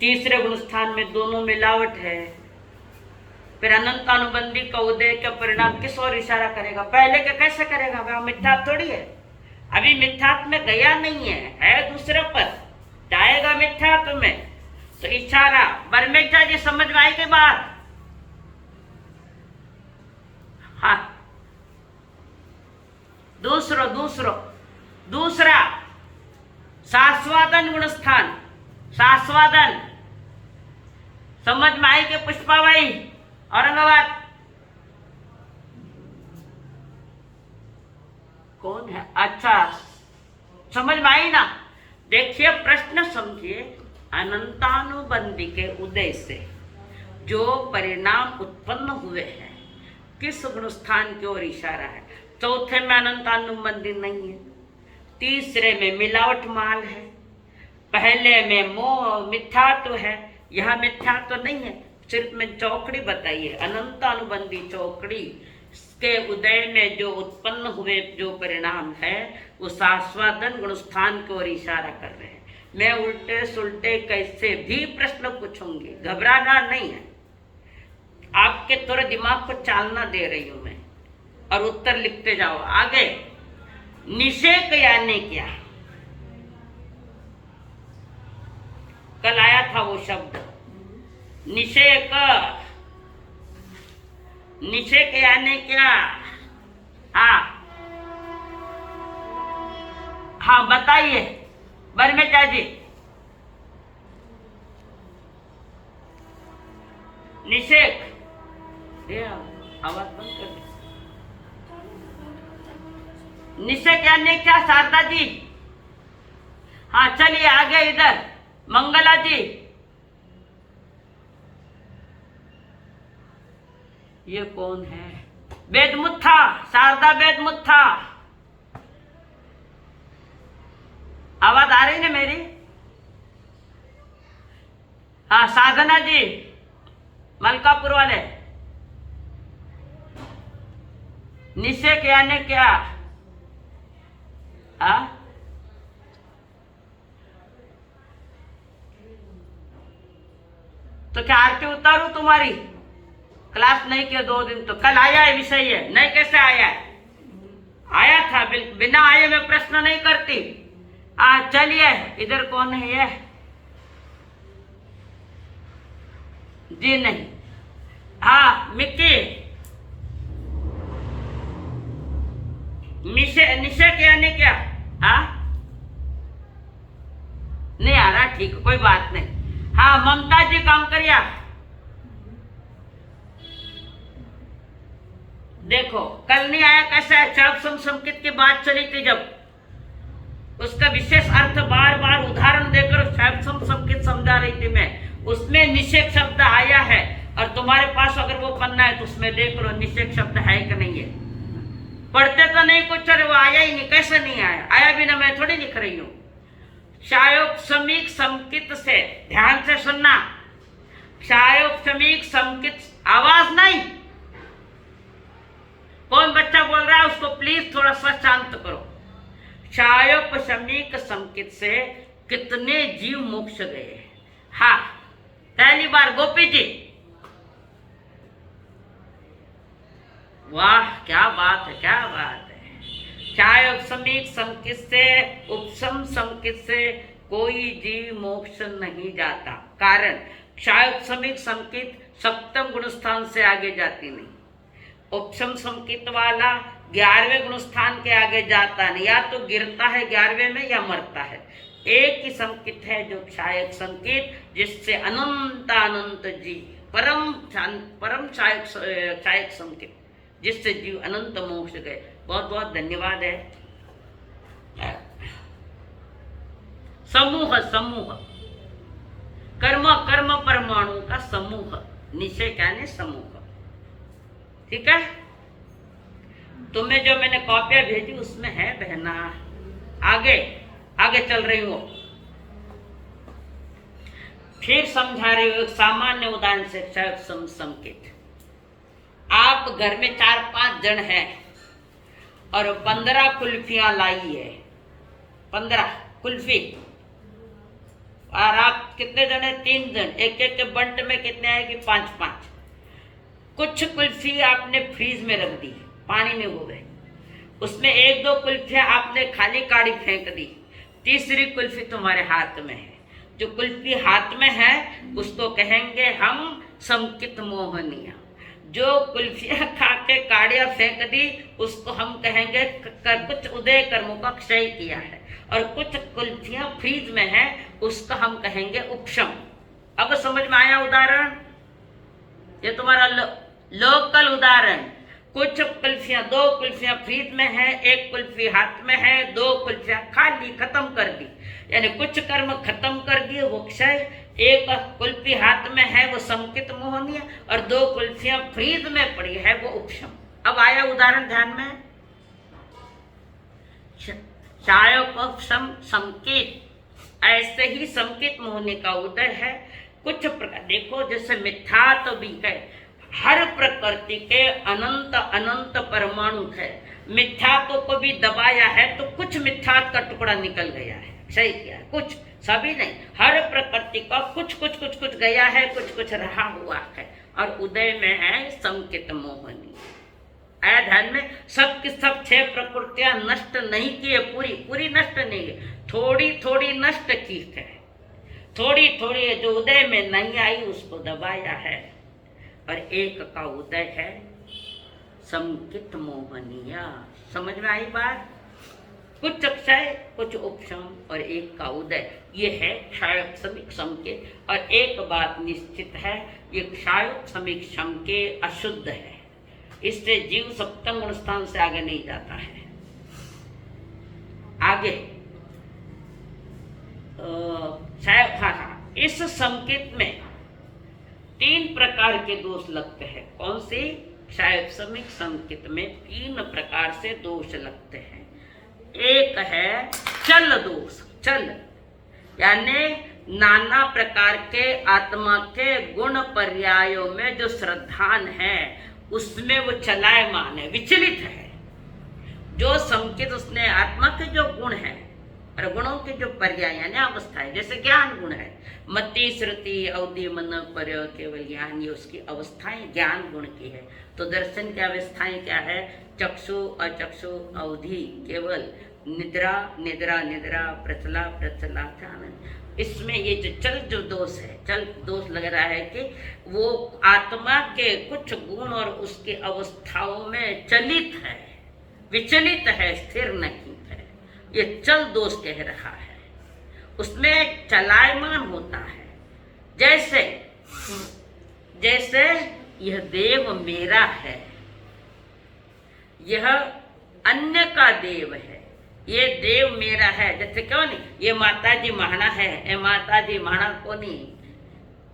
तीसरे गुण स्थान में दोनों मिलावट है। फिर अनंतानुबंधी का उदय का परिणाम किस ओर इशारा करेगा? पहले के कैसे करेगा? वह मिथ्या थोड़ी है, अभी मिथ्यात्व में गया नहीं है दूसरे पर, जाएगा मिथ्यात्व में। तो इशारा बर्मेजा जी समझ में आई के बाद? हाँ, दूसरा सास्वादन गुण स्थान, सास्वादन समझ में आई के पुष्पाबाई औरंगाबाद? कौन है? अच्छा, समझ में आई ना? देखिए प्रश्न समझिए, अनंतानुबंधी के उदय से जो परिणाम उत्पन्न हुए हैं किस गुण स्थान की ओर इशारा है? चौथे में अनंतानुबंधी नहीं है, तीसरे में मिलावट माल है, पहले में मोह मिथ्यात्व है, यह मिथ्यात्व नहीं है। सिर्फ में चौकड़ी बताइए, अनंतानुबंधी चौकड़ी के उदय में जो उत्पन्न हुए जो परिणाम है वो सास्वादन गुण स्थान की ओर इशारा कर रहे हैं। मैं उल्टे सुलटे कैसे भी प्रश्न पूछूंगी, घबराना नहीं है, आपके थोड़े दिमाग को चालना दे रही हूं मैं, और उत्तर लिखते जाओ। आगे, निषेक यानी क्या? कल आया था वो शब्द निषेक, निषेक यानी क्या? हाँ बताइए बर्मेजा जी। निषेक, आवाज बंद कर दे। निषेक यानी क्या शारदा जी? हाँ चलिए आगे, इधर मंगला जी। ये कौन है? वेदमुत्था, शारदा वेदमुत्था। आवाज आ रही ना मेरी? हाँ साधना जी मलकापुर वाले। निषेक यानी क्या? तो क्या आरती उतारू तुम्हारी? क्लास नहीं किया 2 दिन तो। कल आया है विषय है, नहीं कैसे आया है? आया था, बिना आए मैं प्रश्न नहीं करती। चलिए इधर कौन है ये? जी नहीं, हाँ मिक्की। निषेक यानी क्या? नहीं आ रहा, ठीक कोई बात नहीं। हाँ ममता जी कांकरिया। देखो कल नहीं आया, कैसा है? चाप संकित की बात चली थी जब, उसका विशेष अर्थ बार बार उदाहरण देकर चाप संकित समझा रही थी मैं, उसमें निषेक शब्द आया है। और तुम्हारे पास अगर वो पन्ना है तो उसमें देख लो निषेक शब्द है कि नहीं है। पढ़ते तो नहीं कुछ, अरे वो आया ही नहीं, कैसे नहीं आया? आया भी ना, मैं थोड़ी लिख रही हूं। क्षायोपशमिक संकित से, ध्यान से सुनना, क्षायोपशमिक संकित, आवाज नहीं। कौन बच्चा बोल रहा है उसको प्लीज थोड़ा सा शांत करो। क्षायोपशमिक संकित से कितने जीव मोक्ष गए? हाँ पहली बार गोपी जी, वाह क्या बात है, क्या बात है। क्षायोपशमिक संकित से, उपशम संकित से कोई जीव मोक्ष नहीं जाता। कारण क्षायोपशमिक संकित सप्तम गुण स्थान से आगे जाती नहीं, उपशम संकित वाला 11वें गुण स्थान के आगे जाता नहीं, या तो गिरता है 11वें में या मरता है। एक ही संकित है जो क्षायक संकित, जिससे अनंत अनंत जीव, परम क्षायक संकित, जिससे जीव अनंत मोक्ष गए। बहुत बहुत धन्यवाद है। समूह, समूह कर्म परमाणु का समूह, निषेक यानी समूह, ठीक है? तुम्हें जो मैंने कॉपियां भेजी उसमें है बहना। आगे आगे चल रही हूं, फिर समझा रही हूं एक सामान्य उदाहरण से। संकेत, आप घर में 4-5 जन हैं और 15 कुल्फियां लाई है, 15 कुल्फी, और आप कितने जन है? 3 जन, एक एक के बंट में कितने आएगी? 5-5। कुछ कुल्फी आपने फ्रीज में रख दी, पानी में हो गए, उसमें 1-2 कुल्फियां आपने खाली काढ़ी फेंक दी, तीसरी कुल्फी तुम्हारे हाथ में है। जो कुल्फी हाथ में है उसको कहेंगे हम संकित मोहनिया। जो कुल्फियां खा के काढ़िया फेंक दी उसको हम कहेंगे कुछ उदय कर्मों का क्षय किया है। और कुछ कुल्फियां फ्रीज में है उसका हम कहेंगे उपशम। अब समझ में आया उदाहरण? ये तुम्हारा लोकल उदाहरण। कुछ कुल्फियां, 2 कुल्फियां फ्रीज में है, 1 कुल्फी हाथ में है, 2 कुल्फियां खाली खत्म कर दी, यानी कुछ कर्म खत्म कर दिए वो क्षय। 1 कुल्फी हाथ में है वो संकित मोहनीय, और 2 कुल्फियां फ्रीज में पड़ी है वो उपशम। अब आया उदाहरण ध्यान में? क्षयोपशम संकेत, ऐसे ही संकित मोहनी का उदय है। कुछ प्रकार देखो, जैसे मिथ्या तो भी है, हर प्रकृति के अनंत अनंत परमाणु है। मिथ्यात्व को भी दबाया है तो कुछ मिथ्यात्व का टुकड़ा निकल गया है, सही किया है, कुछ सभी नहीं, हर प्रकृति का कुछ कुछ कुछ कुछ गया है, कुछ कुछ रहा हुआ है, और उदय में है संकित मोहनी। आया ध्यान में? सब की सब 6 प्रकृतियां नष्ट नहीं की है, पूरी पूरी नष्ट नहीं है, थोड़ी थोड़ी नष्ट की है, थोड़ी थोड़ी जो उदय में नहीं आई उसको दबाया है। और एक का उदय है संकित मोहनिया। समझ में आई बात? कुछ क्षय, कुछ उपशम और एक का उदय, ये है क्षयोपशमिक सम के। और एक बात निश्चित है, ये क्षयोपशमिक सम के अशुद्ध है, इससे जीव सप्तम गुण स्थान से आगे नहीं जाता है। आगे इस संकेत में 3 प्रकार के दोष लगते हैं। कौन से? क्षयोपशमिक संकेत में 3 प्रकार से दोष लगते हैं। एक है चल दोष, चल यानी नाना प्रकार के आत्मा के गुण पर्यायों में जो श्रद्धान है उसमें वो चलायमान है, विचलित है। जो संकेत उसने आत्मा के जो गुण है और गुणों के जो पर्याय यानी अवस्था है, जैसे ज्ञान गुण है, मति श्रुति अवधि मन पर केवल ज्ञान, ये उसकी अवस्थाएं ज्ञान गुण की है। तो दर्शन की अवस्थाएं क्या है? चक्षु अचक्षु अवधि केवल, निद्रा निद्रा निद्रा, प्रचला प्रचला ध्यान। इसमें ये जो चल जो दोष है, चल दोष लग रहा है कि वो आत्मा के कुछ गुण और उसके अवस्थाओं में चलित है, विचलित है, स्थिर नहीं है, ये चल दोष कह रहा है। उसमें चलायमान होता है, जैसे जैसे यह देव मेरा है, यह अन्य का देव है, ये देव मेरा है। जैसे क्यों नहीं, ये माता जी महाना है, ये माता जी महाना को नहीं,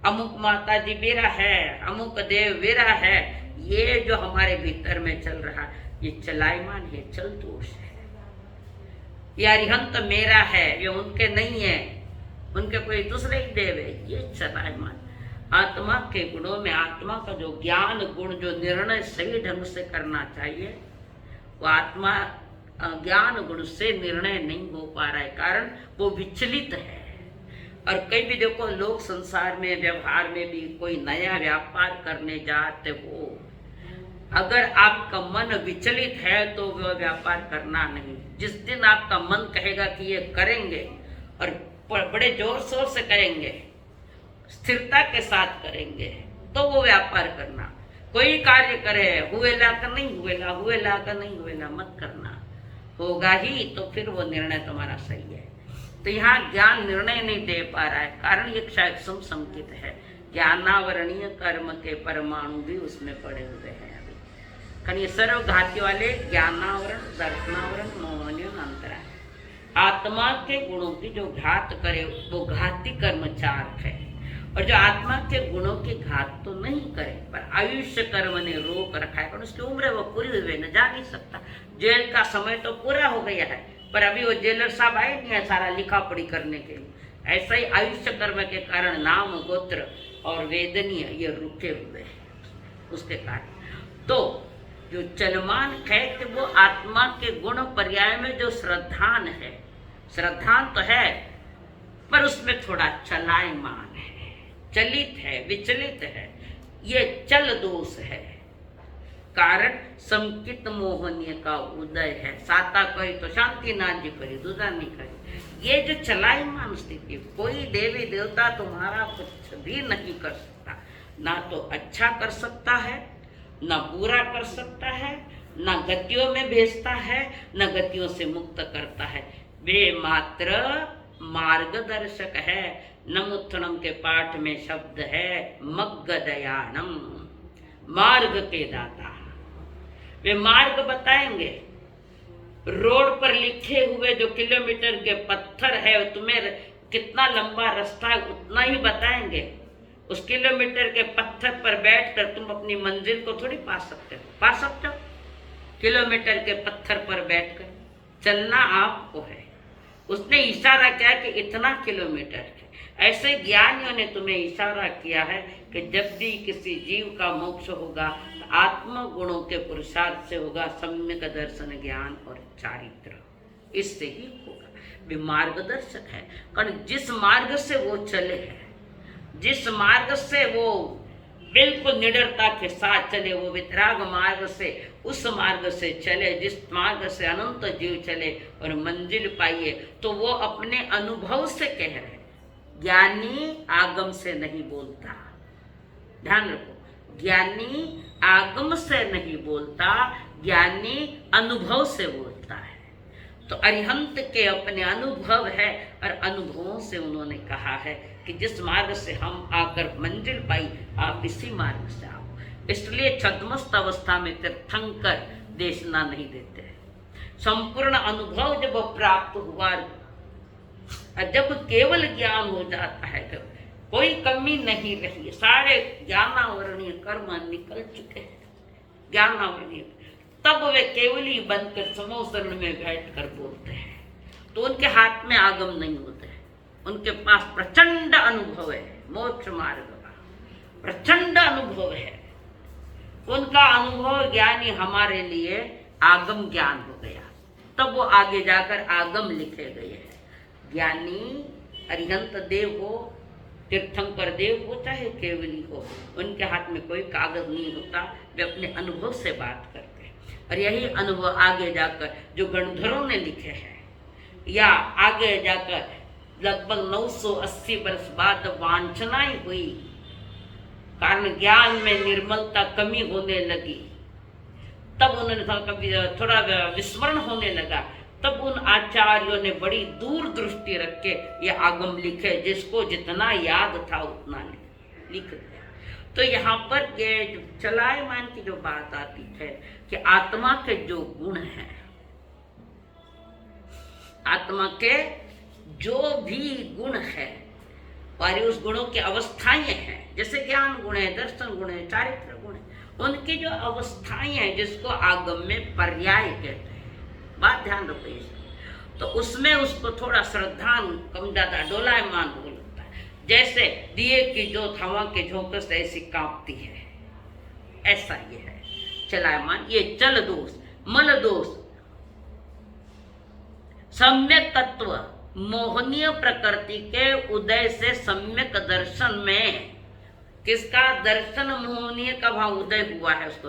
अमुक माता जी मेरा है, अमुक देव मेरा है, ये जो हमारे भीतर में चल रहा ये चलायमान है, चल दोष है। या अरिहंत मेरा है, ये उनके नहीं है, उनके कोई दूसरे ही देव है, ये चलायमान। आत्मा के गुणों में आत्मा का जो ज्ञान गुण, जो निर्णय सही ढंग से करना चाहिए, वो आत्मा ज्ञान गुण से निर्णय नहीं हो पा रहा है, कारण वो विचलित है। और कई भी देखो लोग संसार में व्यवहार में भी कोई नया व्यापार करने जाते हो, अगर आपका मन विचलित है तो वह व्यापार करना नहीं। जिस दिन आपका मन कहेगा कि ये करेंगे और बड़े जोर शोर से करेंगे, स्थिरता के साथ करेंगे, तो वो व्यापार करना। कोई कार्य करे, हुएला का नहीं हुएला, हुएला का नहीं हुएला मत करना, होगा ही तो फिर वो निर्णय तुम्हारा सही है। तो यहाँ ज्ञान निर्णय नहीं दे पा रहा है, कारण ये क्षयोपशम संकित है। ज्ञानावरणीय कर्म के परमाणु भी उसमें पड़े हुए हैं अभी, कारण ये सर्वघाती वाले ज्ञानावरण, दर्शनावरण, मोहनीय अंतरा है। आत्मा के गुणों की जो घात करे वो घाती कर्मचार है, और जो आत्मा के गुणों की घात तो नहीं करे पर आयुष्य कर्म ने रोक रखा है, पर उसकी उम्र वो पूरी हुई न जा नहीं सकता। जेल का समय तो पूरा हो गया है, पर अभी वो जेलर साहब आए नहीं है सारा लिखा पढ़ी करने के लिए। ऐसा ही आयुष्य कर्म के कारण नाम गोत्र और वेदनीय ये रुके हुए हैं उसके कारण। तो जो चलमान है कि वो आत्मा के गुण पर्याय में जो श्रद्धान है, श्रद्धान तो है पर उसमें थोड़ा चलायमान है, चलित है, विचलित है, ये चल दोष है। कारण संकित मोहनीय का उदय है। साता कही तो शांति नाथ जी करी, दूसरा नहीं करी। ये जो चलायमान स्थिति, कोई देवी देवता तुम्हारा कुछ भी नहीं कर सकता, ना तो अच्छा कर सकता है, ना बुरा कर सकता है, ना गतियों में भेजता है, न गतियों से मुक्त करता है। वे मात्र मार्गदर्शक है। नमोत्थनम के पाठ में शब्द है मग्गदयानम, मार्ग के दाता। वे मार्ग बताएंगे। रोड पर लिखे हुए जो किलोमीटर के पत्थर है, तुम्हें कितना लंबा रास्ता है उतना ही बताएंगे। उस किलोमीटर के पत्थर पर बैठकर तुम अपनी मंजिल को थोड़ी पा सकते हो। पा सकते हो किलोमीटर के पत्थर पर बैठकर? चलना आपको है। उसने इशारा किया कि इतना किलोमीटर है। ऐसे ज्ञानियों ने तुम्हें इशारा किया है कि जब भी किसी जीव का मोक्ष होगा तो आत्म गुणों के पुरुषार्थ से होगा, सम्यक दर्शन, ज्ञान और चारित्र, इससे ही होगा। वे मार्गदर्शक है। कारण जिस मार्ग से वो चले हैं, जिस मार्ग से वो बिल्कुल निडरता के साथ चले, वो वितराग मार्ग से, उस मार्ग से चले जिस मार्ग से अनंत जीव चले और मंजिल पाइए, तो वो अपने अनुभव से कह रहे हैं। ज्ञानी आगम से नहीं बोलता, ध्यान रखो। ज्ञानी आगम से नहीं बोलता, ज्ञानी अनुभव से बोलता है। तो अरिहंत के अपने अनुभव है और अनुभवों से उन्होंने कहा है कि जिस मार्ग से हम आकर मंजिल पाई, आप इसी मार्ग से आओ। इसलिए छद्मस्त अवस्था में तीर्थंकर देशना नहीं देते हैं। संपूर्ण अनुभव जब प्राप्त हुआ, जब केवल ज्ञान हो जाता है, तो कोई कमी नहीं रही। सारे ज्ञानावरणीय कर्म निकल चुके हैं, ज्ञानावरणीय। तब वे केवली बनकर समोसरण में बैठकर बोलते हैं। तो उनके हाथ में आगम नहीं होते हैं, उनके पास प्रचंड अनुभव है। मोक्ष मार्ग का प्रचंड अनुभव है। उनका अनुभव ज्ञानी हमारे लिए आगम ज्ञान हो गया। तब वो आगे जाकर आगम लिखे गए हैं। ज्ञानी अरिहंत देव हो, तीर्थंकर देव हो, चाहे केवली हो, उनके हाथ में कोई कागज नहीं होता। वे अपने अनुभव से बात करते हैं। और यही अनुभव आगे जाकर जो गणधरों ने लिखे हैं, या आगे जाकर लगभग 980 वर्ष बाद वांछनाएं हुई, कारण ज्ञान में निर्मलता कमी होने लगी, तब उन्होंने थोड़ा विस्मरण होने लगा। तब उन आचार्यों ने बड़ी दूर दृष्टि रख के ये आगम लिखे, जिसको जितना याद था उतना लिख दिया। तो यहाँ पर ये चलायमान की जो बात आती है कि आत्मा के जो गुण हैं, आत्मा के जो भी गुण है और उस गुणों की अवस्थाएं हैं, जैसे ज्ञान गुण है, दर्शन गुण है, चारित्र गुण है, उनकी जो अवस्थाएं हैं जिसको आगम में पर्याय कहते हैं। बात ध्यान रखो इसे। तो उसमें उसको थोड़ा श्रद्धा कम ज्यादा डोलायमान हो लगता है। जैसे दिए की जोत हवा के झोंके से ऐसी कांपती है, ऐसा ये है चलायमान। ये चल दोष, मल दोष, सम्यक तत्व, मोहनीय प्रकृति के उदय से सम्यक दर्शन में, किसका दर्शन मोहनीय का वहां उदय हुआ है, उसको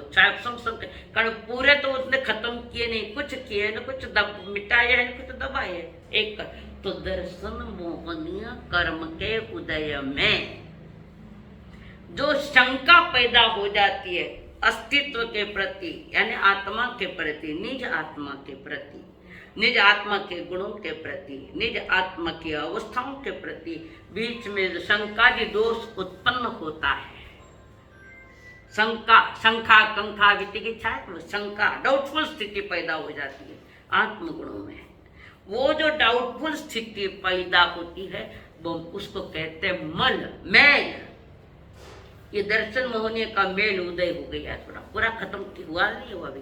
कारण पूरे तो उसने खत्म किए नहीं, कुछ किए न कुछ मिटाए है, कुछ दबाए। एक तो दर्शन मोहनीय कर्म के उदय में जो शंका पैदा हो जाती है अस्तित्व के प्रति, यानी आत्मा के प्रति, निज आत्मा के प्रति, निज आत्मा के गुणों के प्रति, निज आत्मा की अवस्थाओं के प्रति बीच में जो शंकादि दोष उत्पन्न होता है, शंका, शंका, कंका, विचिकित्सा, शंका, डाउटफुल स्थिति पैदा हो जाती है आत्मगुणों में। वो जो डाउटफुल स्थिति पैदा होती है वो उसको कहते हैं मल, मैल। ये दर्शन मोहनीय का मेल उदय हो गया, थोड़ा पूरा खत्म हुआ नहीं हुआ अभी।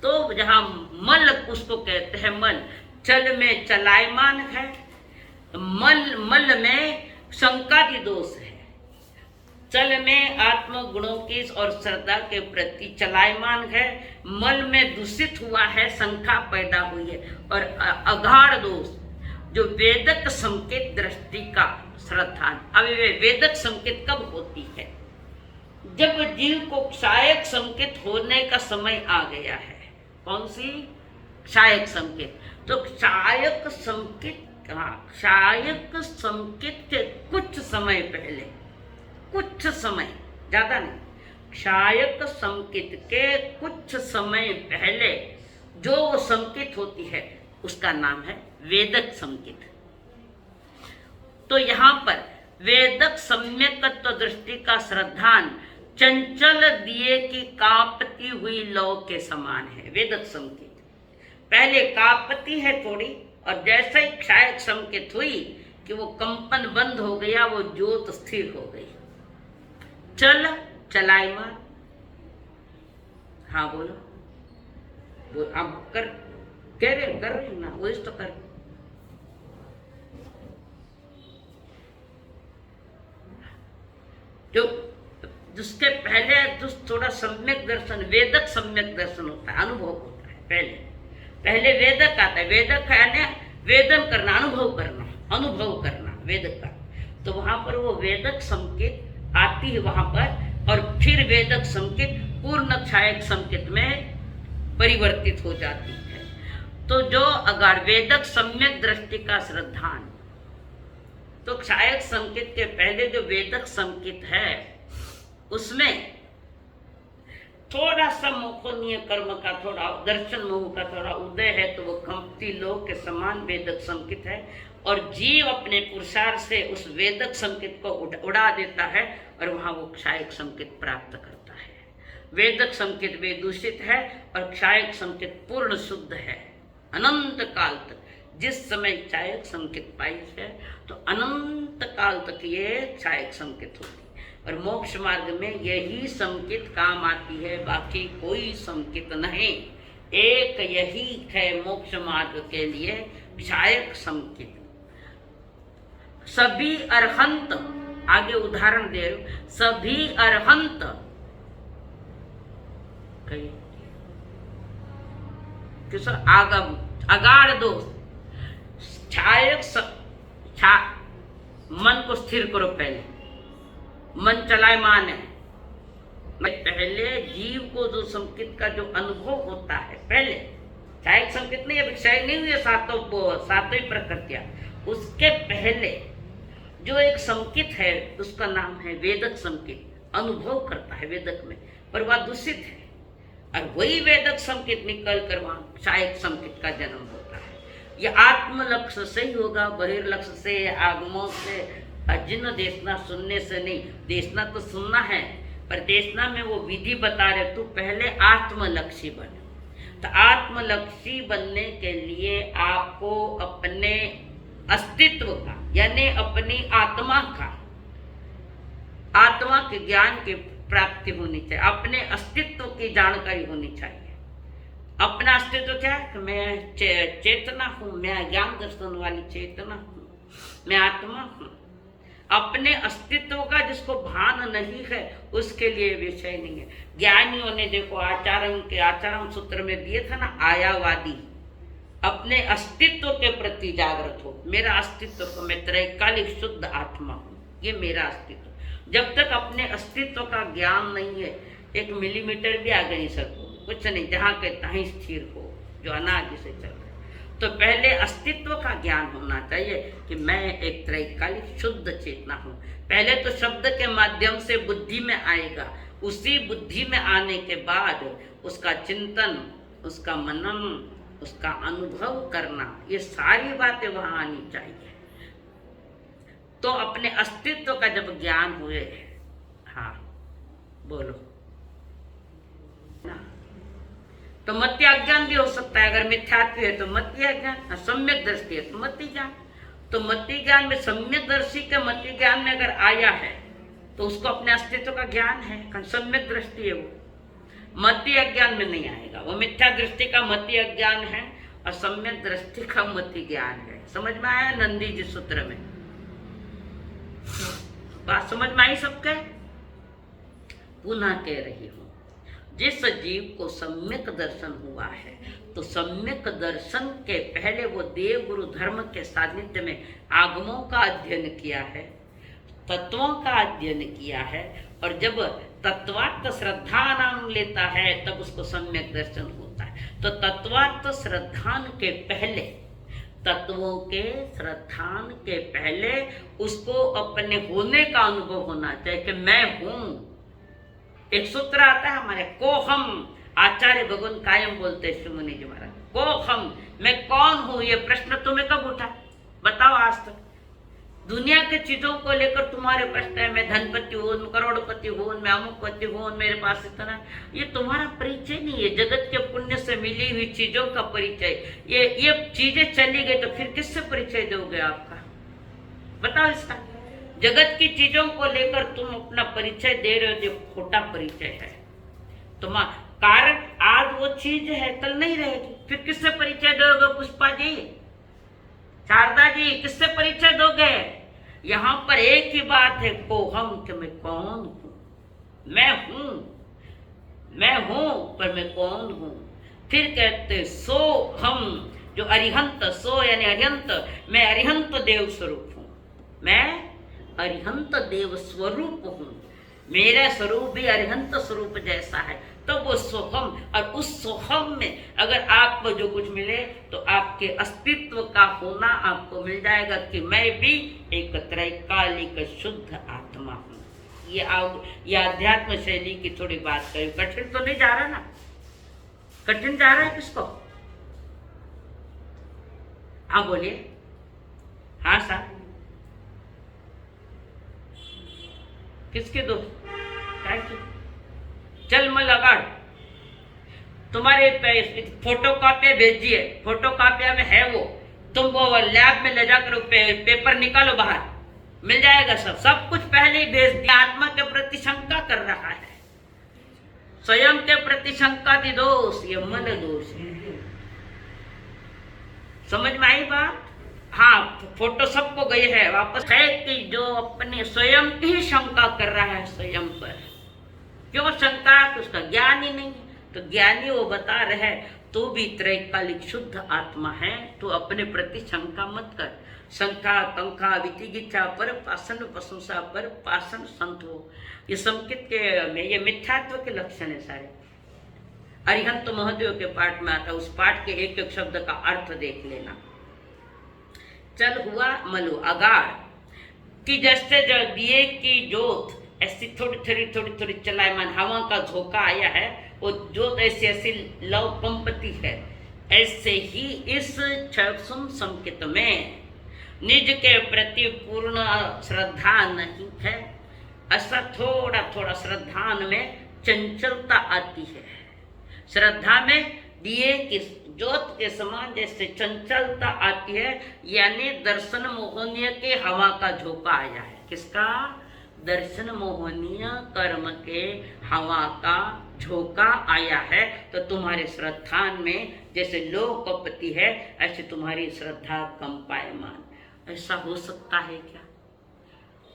तो जहाँ मल उसको कहते हैं मल। चल में चलायमान है, मल में शंकादि दोष है। चल में आत्म गुणों की और श्रद्धा के प्रति चलायमान है, मल में दूषित हुआ है, शंका पैदा हुई है। और अगाढ़ दोष, जो वेदक संकेत दृष्टि का श्रद्धान। अब वे वेदक संकेत कब होती है? जब जीव को क्षायक संकेत होने का समय आ गया है। कौन सी? क्षायक संकेत। तो क्षायक संकेत, क्षायक संकेत के कुछ समय पहले, कुछ समय, ज्यादा नहीं, क्षायक संकेत के कुछ समय पहले जो वो संकेत होती है उसका नाम है वेदक संकेत। तो यहाँ पर वेदक सम्यकत्व दृष्टि का श्रद्धान चंचल दिए की कांपती हुई लौ के समान है। वेदक संकेत पहले कांपती है थोड़ी, और जैसे ही क्षायक संकेत हुई कि वो कंपन बंद हो गया, वो ज्योत स्थिर हो गई। चल चलायमान। हाँ बोलो, बोल। अब कर रहे ना, वही तो कर। जो जिसके पहले जो थोड़ा सम्यक दर्शन, वेदक सम्यक दर्शन होता है, अनुभव होता है। पहले वेदक आता है। वेदक है वेदन करना, अनुभव करना वेदक का। तो वहां पर वो वेदक संकेत आती है वहां पर, और फिर वेदक संकेत पूर्ण क्षायक संकेत में परिवर्तित हो जाती है। तो जो अगर वेदक सम्यक दृष्टि का श्रद्धान, तो क्षायक संकेत के पहले जो वेदक संकेत है उसमें थोड़ा सा मोक्षणीय कर्म का, थोड़ा दर्शन मोह का थोड़ा उदय है, तो वो कंपती लोक के समान वेदक संकेत है। और जीव अपने पुरुषार्थ से उस वेदक संकेत को उड़ा देता है और वहां वो क्षायक संकेत प्राप्त करता है। वेदक संकेत वे दूषित है और क्षायक संकेत पूर्ण शुद्ध है अनंत काल तक। जिस समय क्षायक संकेत पाई है तो अनंत काल तक ये क्षायक संकेत होती है। और मोक्ष मार्ग में यही संकेत काम आती है, बाकी कोई संकेत नहीं। एक यही है मोक्ष मार्ग के लिए क्षायक संकेत। सभी अरहंत, आगे उदाहरण दे रहे हो, सभी अरहंत किस आगम अगाड़ दो क्षायक मन को स्थिर करो। पहले मन चलायमान है। पहले जीव को जो संकेत का जो अनुभव होता है, पहले क्षायक संकेत नहीं, अभी क्षय नहीं हुई सातों ही प्रकृतियां, उसके पहले जो एक संकेत है उसका नाम है वेदक संकेत। अनुभव करता है वेदक में, पर वह दूषित है। और वही वेदक संकेत निकल कर वहां क्षायक संकेत का जन्म होता है। यह आत्म लक्ष्य से ही होगा, बहिर्लक्ष्य से, आगमों से, जिन देखना सुनने से नहीं। देखना तो सुनना है, पर देखना में वो विधि बता रहे, तू पहले आत्मलक्षी बन। तो आत्मलक्षी बनने के लिए आपको अपने अस्तित्व का, यानी अपनी आत्मा के ज्ञान की प्राप्ति होनी चाहिए। अपने अस्तित्व की जानकारी होनी चाहिए। अपना अस्तित्व क्या है? मैं चेतना हूं, मैं ज्ञान दर्शन वाली चेतना हूं, मैं आत्मा हूं। अपने अस्तित्व का जिसको भान नहीं है उसके लिए विषय नहीं है। ज्ञानियों ने देखो आचार्य सूत्र में दिए था ना, आयावादी अपने अस्तित्व के प्रति जागृत हो। मेरा अस्तित्व को, मैं त्रैकालिक शुद्ध आत्मा हूँ, ये मेरा अस्तित्व। जब तक अपने अस्तित्व का ज्ञान नहीं है, 1 मिलीमीटर भी आगे नहीं सको, कुछ नहीं, जहाँ के तहीं स्थिर हो, जो अनादि से चल रहा है। तो पहले अस्तित्व का ज्ञान होना चाहिए कि मैं एक त्रैकालिक शुद्ध चेतना हूँ। पहले तो शब्द के माध्यम से बुद्धि में आएगा, उसी बुद्धि में आने के बाद उसका चिंतन, उसका मनन, उसका अनुभव करना, ये सारी बातें वहां आनी चाहिए। तो अपने अस्तित्व का जब ज्ञान हुए, हाँ बोलो ना, तो मत्य अज्ञान भी हो सकता है। अगर मिथ्यात्व है तो मत्य अज्ञान, सम्यक दृष्टि है तो मत्य ज्ञान। तो मत्य ज्ञान में, सम्यक दर्शी के मत्य ज्ञान में अगर आया है तो उसको अपने अस्तित्व का ज्ञान है, सम्यक दृष्टि है। वो मत्य अज्ञान में नहीं आएगा, वो मिथ्या दृष्टि का मत्य अज्ञान है और सम्यक दृष्टि का मत्य ज्ञान है। समझ में आया नंदी जी सूत्र में? बात समझ में आई सबके? पुनः कह रही हूं, जिस जीव को सम्यक दर्शन हुआ है, तो सम्यक दर्शन के पहले वो देव गुरु धर्म के सानिध्य में आगमों का अध्ययन किया है, तत्वों का अध्ययन किया है, और जब तत्वार्थ श्रद्धा नाम लेता है तब उसको सम्यक दर्शन होता है। तो तत्वार्थ श्रद्धान के पहले, तत्वों के श्रद्धान के पहले उसको अपने होने का अनुभव होना चाहिए कि मैं हूं। एक सूत्र आता है हमारे, को हम, आचार्य भगवान कायम बोलते हैं शिव मुनि जी महाराज, को हम, मैं कौन हूं। ये प्रश्न तुम्हें कब उठा, बताओ आज तक? दुनिया के चीजों को लेकर तुम्हारे प्रश्न है, मैं धनपति हूं, मैं करोड़पति हूं, मैं अमुकपति हूं, मेरे पास इतना, ये तुम्हारा परिचय नहीं है। जगत के पुण्य से मिली हुई चीजों का परिचय। ये चीजें चली गई तो फिर किससे परिचय दोगे आपका, बताओ इसका? जगत की चीजों को लेकर तुम अपना परिचय दे रहे हो, जो खोटा परिचय है। तुम्हारा कारण आज वो चीज है, कल नहीं रहेगी, फिर किससे परिचय दोगे? पुष्पा जी, शारदा जी, किससे परिचय दोगे? यहां पर एक ही बात है, को हम, कि मैं कौन हूं, मैं हूं, पर मैं कौन हूं। फिर कहते सो हम, जो अरिहंत, सो यानी अरिहंत, मैं अरिहंत देव स्वरूप हूं, मैं अरिहंत देव स्वरूप हूं, मेरा स्वरूप भी अरिहंत स्वरूप जैसा है। तो वो सोहम, और उस सोहम में अगर आपको जो कुछ मिले तो आपके अस्तित्व का होना आपको मिल जाएगा कि मैं भी एक त्रैकालिक शुद्ध आत्मा हूं। ये अध्यात्म शैली की थोड़ी बात करें, कठिन तो नहीं जा रहा ना? कठिन जा रहा है किसको? हाँ बोलिए। हाँ साहब, किसके दोस्त? चल मैं लगा, तुम्हारे फोटो कॉपियां भेजिए, फोटो कॉपिया में है वो, तुम वो लैब में ले जाकर पेपर निकालो बाहर, मिल जाएगा सब कुछ पहले ही भेज दिया। आत्मा के प्रति शंका कर रहा है, स्वयं के प्रति शंका दी दोष, ये मन दोष है। समझ में आई बात? हाँ, फोटो सबको गई है वापस, है कि जो अपने स्वयं की ही शंका कर रहा है स्वयं पर। क्यों शंका? तो उसका ज्ञान ही नहीं है। तो ज्ञानी वो बता रहे, तू भी त्रैकालिक शुद्ध आत्मा है, तो अपने प्रति शंका मत कर। शंका, कंका, वितिगिच्छा, पर पासन, प्रशंसा, पर पासन, संत हो, ये संकित के में ये मिथ्यात्व के लक्षण है सारे। अरिहंत महादेव के पाठ में आता है, उस पाठ के एक एक शब्द का अर्थ देख लेना। चल हुआ मलु अगाड़ कि जैसे जो दिए की जोत ऐसी थोड़ी चलायमान हवा का झोंका आया है, वो जोत ऐसी ऐसी लव कंपती है, ऐसे ही इस क्षण संकेत में निज के प्रति पूर्ण श्रद्धा नहीं है। ऐसा थोड़ा थोड़ा श्रद्धा में चंचलता आती है। श्रद्धा में दिए की ज्योत के समान जैसे चंचलता आती है, यानी दर्शन मोहनीय के हवा का झोंका आया है। किसका? दर्शन मोहनीय कर्म के हवा का झोंका आया है। तो तुम्हारे श्रद्धान में जैसे लो कपती है, ऐसे तुम्हारी श्रद्धा कंपायमान। ऐसा हो सकता है क्या?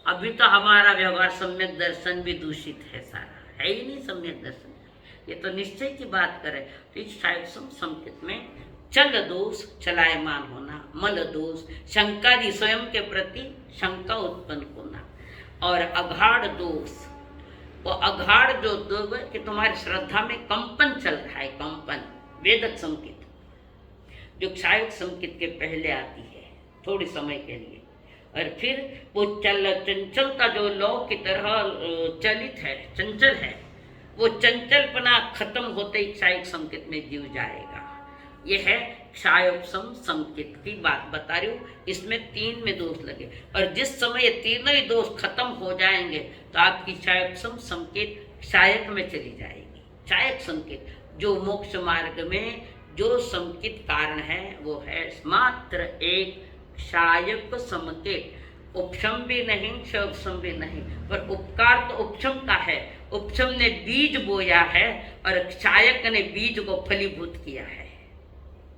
अभी तो हमारा व्यवहार सम्यक दर्शन भी दूषित है, सारा है ही नहीं सम्यक दर्शन। ये तो निश्चय की बात करें तो इस संकेत में चल दोष चलायमान होना, मल दोष शंकादि स्वयं के प्रति शंका उत्पन्न होना, और अघाड़ दोष, वो अघाड़ जो दोष कि तुम्हारी श्रद्धा में कंपन चल रहा है, कंपन वेदक संकेत जो क्षायक संकेत के पहले आती है थोड़े समय के लिए, और फिर वो चंचलता जो लौ की तरह चलित है, चंचल है, वो चंचलपना खत्म होते ही क्षायक संकेत में जीव जाएगा। यह है क्षायोपम संकेत की बात बता रही हूँ। इसमें 3 में दोष लगे, और जिस समय ये तीनों ही दोष खत्म हो जाएंगे तो आपकी क्षायोपम संकेत क्षायक में चली जाएगी। क्षायक संकेत जो मोक्ष मार्ग में जो संकेत कारण है वो है मात्र एक क्षायक संकेत, उपशम भी नहीं क्षोभसम भी नहीं, पर उपकार तो उपशम का है। उपशम ने बीज बोया है और क्षायक ने बीज को फलीभूत किया है।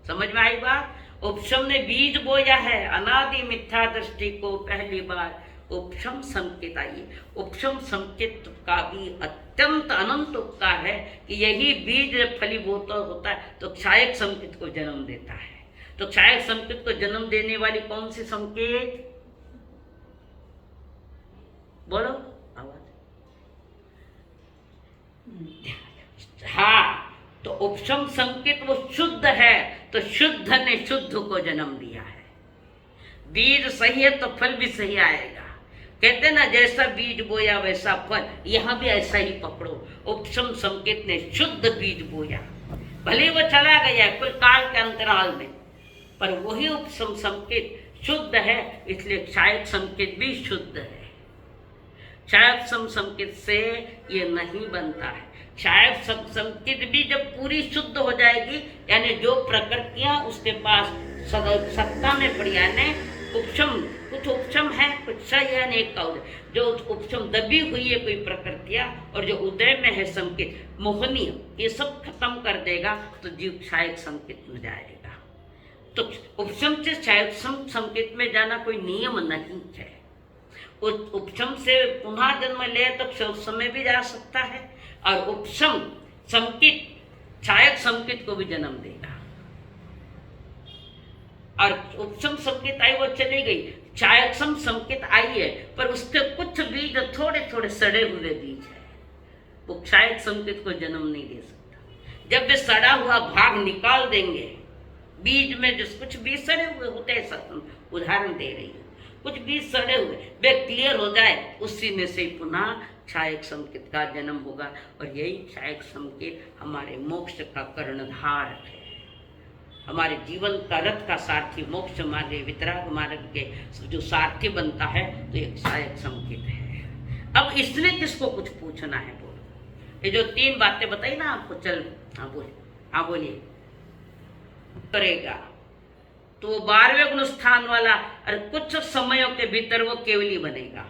समझ में आई बात? उपशम ने बीज बोया है, अनादि मिथ्या दृष्टि को पहली बार उपशम संकेत आइए। उपशम संकेत का भी अत्यंत अनंत उपकार है कि यही बीज फलीभूत होता है तो क्षायक संकेत को जन्म देता है। तो क्षायक संकेत को जन्म देने वाली कौन सी संकेत, बोलो आवाज। हाँ, तो उपशम संकेत वो शुद्ध है, तो शुद्ध ने शुद्ध को जन्म दिया है। बीज सही है तो फल भी सही आएगा। कहते ना जैसा बीज बोया वैसा फल, यहां भी ऐसा ही पकड़ो। उपशम संकेत ने शुद्ध बीज बोया, भले वो चला गया कोई काल के अंतराल में, पर वही उपशम संकेत शुद्ध है, इसलिए क्षायक संकेत भी शुद्ध है। क्षायक संकेत से ये नहीं बनता है। क्षायक संकेत भी जब पूरी शुद्ध हो जाएगी, यानी जो प्रकृतियां उसके पास सत्ता में पड़ी, यानी उपशम, कुछ उपशम है कुछ सही है, अनेक का उदय, जो उपशम दबी हुई है कोई प्रकृतियां और जो उदय में है संकेत मोहनीय, ये सब खत्म कर देगा तो जीव क्षायक संकेत में जाएगा। तो उपशम से क्षायक संकेत में जाना कोई नियम नहीं है। उपशम से पुनः जन्म ले तो समय भी जा सकता है, और उपशम संकेत क्षायक संकेत को भी जन्म देगा। और उपशम संकेत आई वो चली गई, क्षायक संकेत आई है पर उसके कुछ बीज थोड़े थोड़े सड़े हुए बीज है, वो क्षायक संकेत को जन्म नहीं दे सकता। जब वे सड़ा हुआ भाग निकाल देंगे बीज में, जो कुछ बीज सड़े हुए होते हैं, उदाहरण दे रही हूँ, कुछ बीज सड़े हुए वे क्लियर हो जाए, उसी में से पुनः क्षायक संकेत का जन्म होगा। और यही क्षायक संकेत हमारे मोक्ष का कर्णधार है, हमारे जीवन का रथ का सारथी, मोक्ष मार्ग वितराग मार्ग के जो सारथी बनता है, तो एक क्षायक संकेत है। अब इसने किसको कुछ पूछना है, बोलो। ये जो 3 बातें बताई ना आपको, चल हाँ बोलिए करेगा तो वो 12वें गुण स्थान वाला, और कुछ समयों के भीतर वो केवली बनेगा।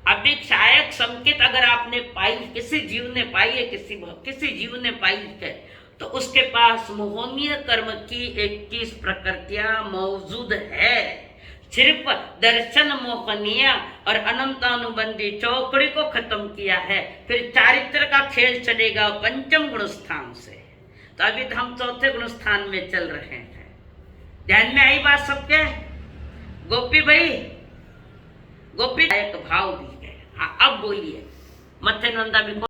अभी क्षायक संकेत अगर आपने पाई, किसी जीव ने पाई है, किसी जीव ने पाई है, तो उसके पास मोहनीय कर्म की 21 प्रकृतियां मौजूद है। सिर्फ दर्शन मोहनीय और अनंतानुबंधी चौकड़ी को खत्म किया है, फिर चारित्र का खेल चलेगा 5वें गुण स्थान से। तो अभी तो हम 4थे गुण स्थान में चल रहे हैं। ध्यान में आई बात सबके? गोपी भाई, गोपी एक भाव भी है। अब बोलिए, मत्थे नंदा भी